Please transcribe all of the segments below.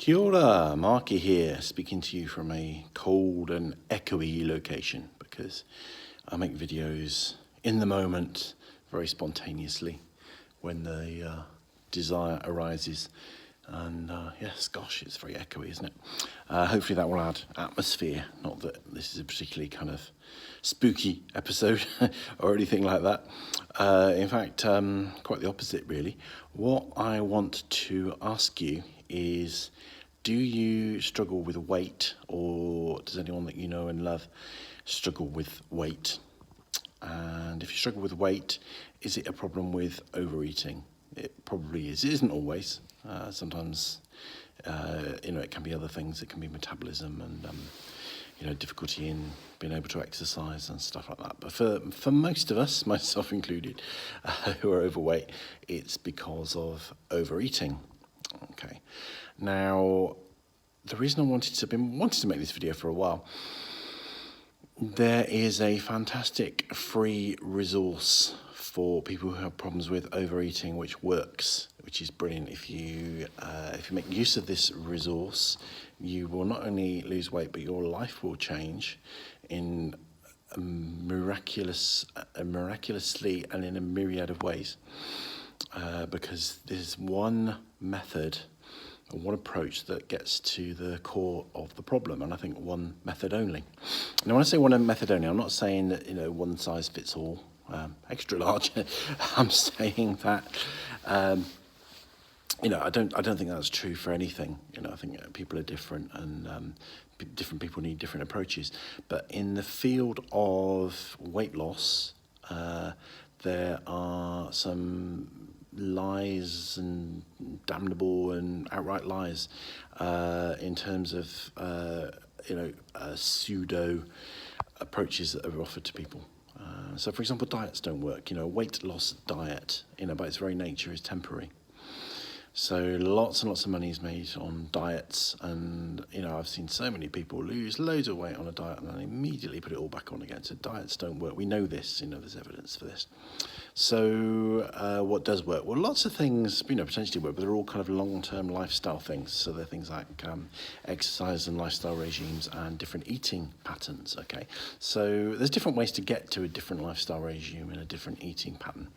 Kia ora, Marky here, speaking to you from a cold and echoey location because I make videos in the moment, very spontaneously, when the desire arises. And yes, gosh, it's very echoey, isn't it? Hopefully that will add atmosphere, not that this is a particularly kind of spooky episode or anything like that. In fact, quite the opposite, really. What I want to ask you is, do you struggle with weight, or does anyone that you know and love struggle with weight? And if you struggle with weight, is it a problem with overeating? It probably is. It isn't always. Sometimes, it can be other things. It can be metabolism and, difficulty in being able to exercise and stuff like that. But for most of us, myself included, who are overweight, it's because of overeating. Okay. Now, the reason I wanted to make this video for a while, there is a fantastic free resource for people who have problems with overeating, which works, which is brilliant. If you make use of this resource, you will not only lose weight, but your life will change in miraculously and in a myriad of ways. Because there's one method, one approach that gets to the core of the problem, and I think one method only. Now, when I say one method only, I'm not saying that one size fits all, extra large. I'm saying that I don't think that's true for anything. I think people are different, and different people need different approaches. But in the field of weight loss, there are some lies and damnable and outright lies in terms of pseudo approaches that are offered to people. So, for example, diets don't work. A weight loss diet, by its very nature, is temporary. So lots and lots of money is made on diets, and I've seen so many people lose loads of weight on a diet and then immediately put it all back on again. So diets don't work. We know this. There's evidence for this. So what does work? Well, lots of things potentially work, but they're all kind of long-term lifestyle things. So they're things like exercise and lifestyle regimes and different eating patterns. Okay, so there's different ways to get to a different lifestyle regime and a different eating pattern.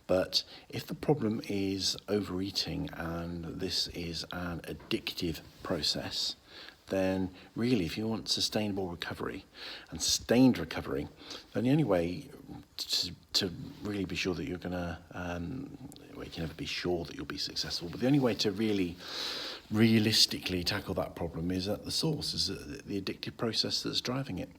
But if the problem is overeating and this is an addictive process, then really, if you want sustainable recovery and sustained recovery, then the only way to really be sure that you're going to, you can never be sure that you'll be successful, but the only way to really realistically tackle that problem is at the source, is the addictive process that's driving it.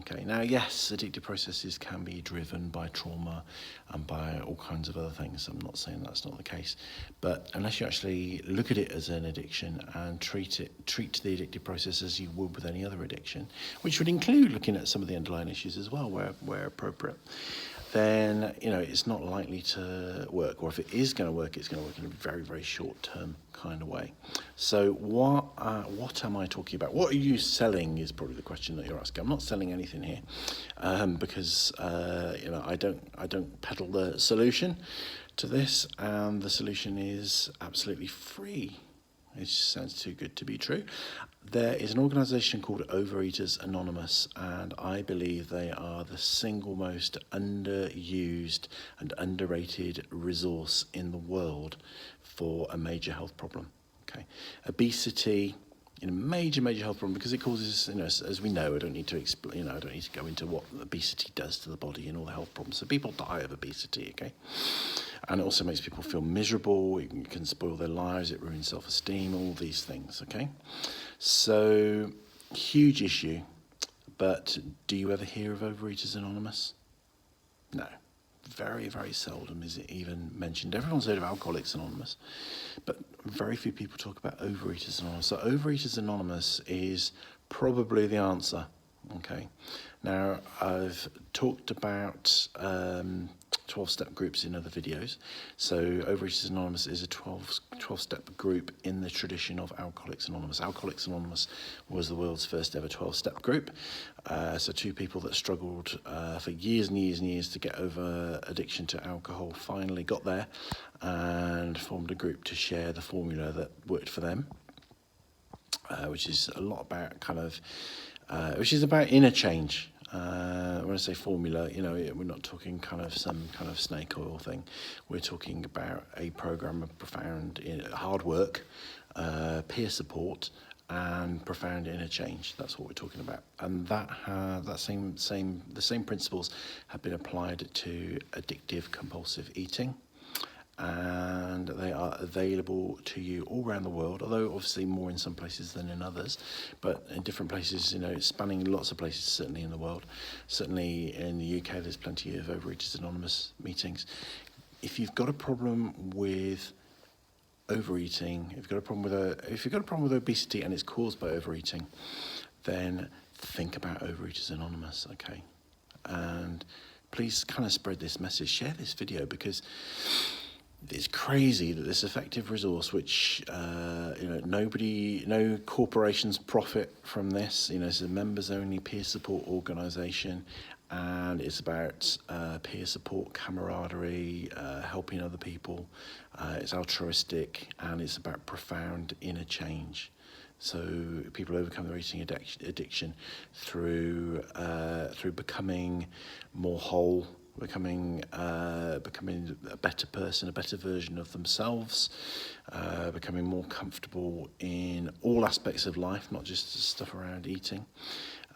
Okay, now yes, addictive processes can be driven by trauma and by all kinds of other things. I'm not saying that's not the case, but unless you actually look at it as an addiction and treat the addictive process as you would with any other addiction, which would include looking at some of the underlying issues as well, where appropriate, then it's not likely to work. Or if it is going to work, it's going to work in a very, very short-term kind of way. So what am I talking about? What are you selling is probably the question that you're asking. I'm not selling anything here because I don't peddle the solution to this, and the solution is absolutely free. It sounds too good to be true. There is an organisation called Overeaters Anonymous, and I believe they are the single most underused and underrated resource in the world for a major health problem. Okay, obesity, major health problem, because it causes, as we know, I don't need to explain, I don't need to go into what obesity does to the body and all the health problems. So people die of obesity, okay? And it also makes people feel miserable. It can spoil their lives. It ruins self-esteem, all these things, okay? So, huge issue. But do you ever hear of Overeaters Anonymous? No. Very, very seldom is it even mentioned. Everyone's heard of Alcoholics Anonymous, but very few people talk about Overeaters Anonymous. So Overeaters Anonymous is probably the answer, okay? Now, I've talked about 12-step groups in other videos. So Overeaters Anonymous is a 12-step group in the tradition of Alcoholics Anonymous. Alcoholics Anonymous was the world's first ever 12-step group. So two people that struggled for years and years and years to get over addiction to alcohol finally got there and formed a group to share the formula that worked for them. which is a lot about which is about inner change. When I say formula, we're not talking kind of some kind of snake oil thing. We're talking about a program of profound hard work, peer support, and profound inner change. That's what we're talking about. And the same principles have been applied to addictive compulsive eating. And they are available to you all around the world, although obviously more in some places than in others, but in different places, spanning lots of places, certainly in the world. Certainly in the UK, there's plenty of Overeaters Anonymous meetings. If you've got a problem with overeating, if you've got a problem with obesity and it's caused by overeating, then think about Overeaters Anonymous, okay? And please kind of spread this message, share this video, because it's crazy that this effective resource, which no corporations profit from this. It's a members-only peer support organisation, and it's about peer support, camaraderie, helping other people. It's altruistic, and it's about profound inner change. So people overcome their eating addiction through becoming more whole, becoming a better person, a better version of themselves, becoming more comfortable in all aspects of life, not just stuff around eating.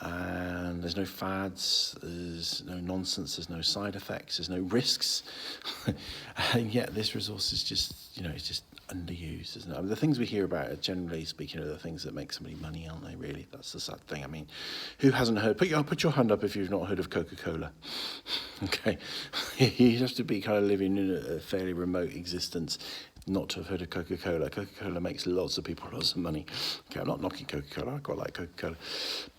And there's no fads, there's no nonsense, there's no side effects, there's no risks. And yet this resource is just, it's just underused, isn't it? I mean, the things we hear about, are generally speaking, are the things that make somebody money, aren't they, really? That's the sad thing. I mean, who hasn't heard? Put your hand up if you've not heard of Coca-Cola. Okay. You have to be kind of living in a fairly remote existence not to have heard of Coca-Cola. Coca-Cola makes lots of people lots of money. Okay, I'm not knocking Coca-Cola. I quite like Coca-Cola.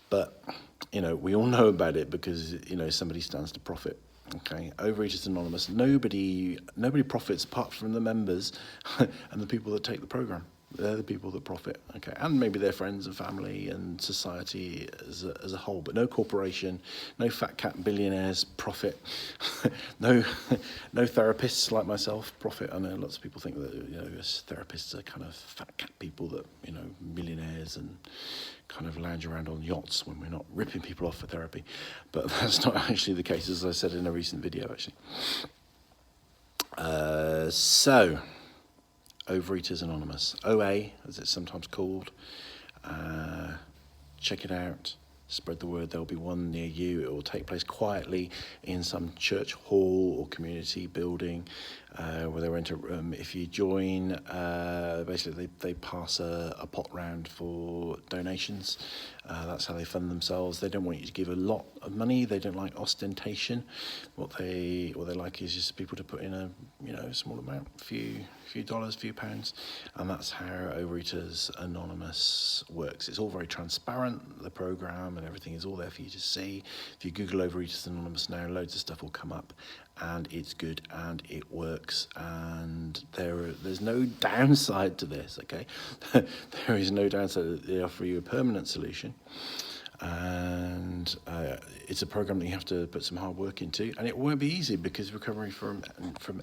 But, we all know about it because, somebody stands to profit. Okay, Overeaters Anonymous, nobody profits apart from the members and the people that take the program. They're the people that profit, okay, and maybe their friends and family and society as a whole, but no corporation, no fat cat billionaires profit, no therapists like myself profit. I know lots of people think that therapists are kind of fat cat people that millionaires and kind of lounge around on yachts when we're not ripping people off for therapy, but that's not actually the case, as I said in a recent video actually. So Overeaters Anonymous, OA as it's sometimes called. Check it out, spread the word. There'll be one near you. It will take place quietly in some church hall or community building where they rent a room. If you join, basically they pass a pot round for donations. That's how they fund themselves. They don't want you to give a lot of money. They don't like ostentation. What they like is just people to put in a small amount, few dollars, few pounds, and that's how Overeaters Anonymous works. It's all very transparent, the program and everything is all there for you to see. If you Google Overeaters Anonymous now, loads of stuff will come up, and it's good and it works, and there's no downside to this, okay? There is no downside. They offer you a permanent solution, and it's a program that you have to put some hard work into, and it won't be easy because recovery from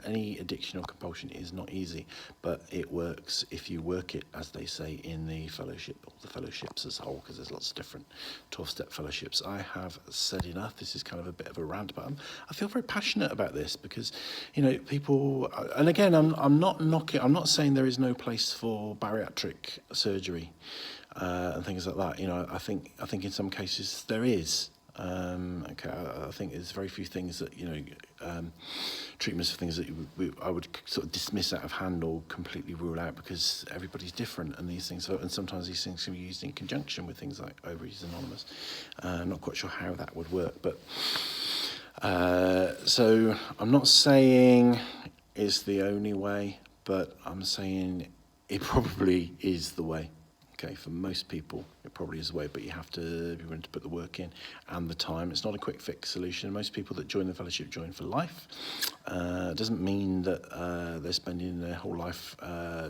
any addiction or compulsion is not easy, but it works if you work it, as they say in the fellowship, or the fellowships as a whole, because there's lots of different 12-step fellowships. I have said enough. This is kind of a bit of a rant, but I feel very passionate about this because people, and again, I'm not saying there is no place for bariatric surgery and things like that. I think in some cases there is. I think there's very few things that treatments for things that I would sort of dismiss out of hand or completely rule out, because everybody's different, and sometimes these things can be used in conjunction with things like Overeaters Anonymous. I'm not quite sure how that would work, but so I'm not saying it's the only way, but I'm saying it probably is the way. Okay, for most people, it probably is the way, but you have to be willing to put the work in and the time. It's not a quick fix solution. Most people that join the fellowship join for life. It doesn't mean that they're spending their whole life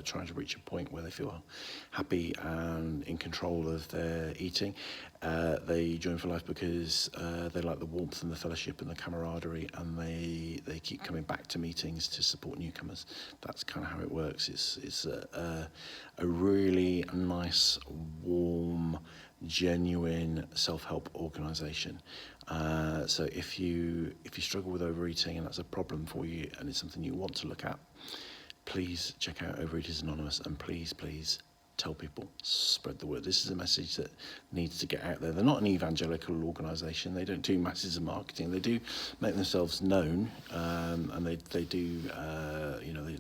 trying to reach a point where they feel happy and in control of their eating. They join for life because they like the warmth and the fellowship and the camaraderie, and they keep coming back to meetings to support newcomers. That's kind of how it works. It's a really nice, warm, genuine self-help organisation. So if you struggle with overeating and that's a problem for you and it's something you want to look at, please check out Overeaters Anonymous, and please tell people, spread the word. This is a message that needs to get out there. They're not an evangelical organisation. They don't do masses of marketing. They do make themselves known, and they do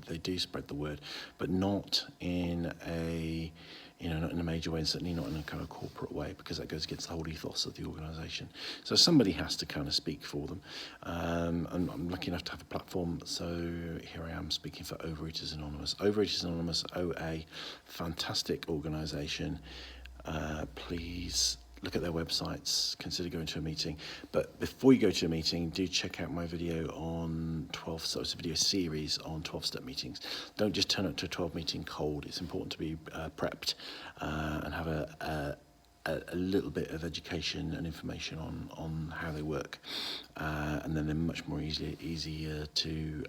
they do spread the word, but not in a not in a major way, and certainly not in a kind of corporate way, because that goes against the whole ethos of the organisation. So somebody has to kind of speak for them. And I'm lucky enough to have a platform, so here I am speaking for Overeaters Anonymous. Overeaters Anonymous, OA, fantastic organisation. Please look at their websites, consider going to a meeting. But before you go to a meeting, do check out my video on 12, so it's a video series on 12-step meetings. Don't just turn up to a 12 meeting cold. It's important to be prepped and have a little bit of education and information on how they work. And then they're much more easier to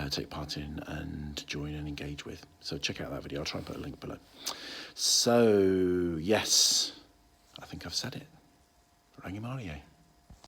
take part in and join and engage with. So check out that video. I'll try and put a link below. So, yes, I think I've said it. Rangi Mario.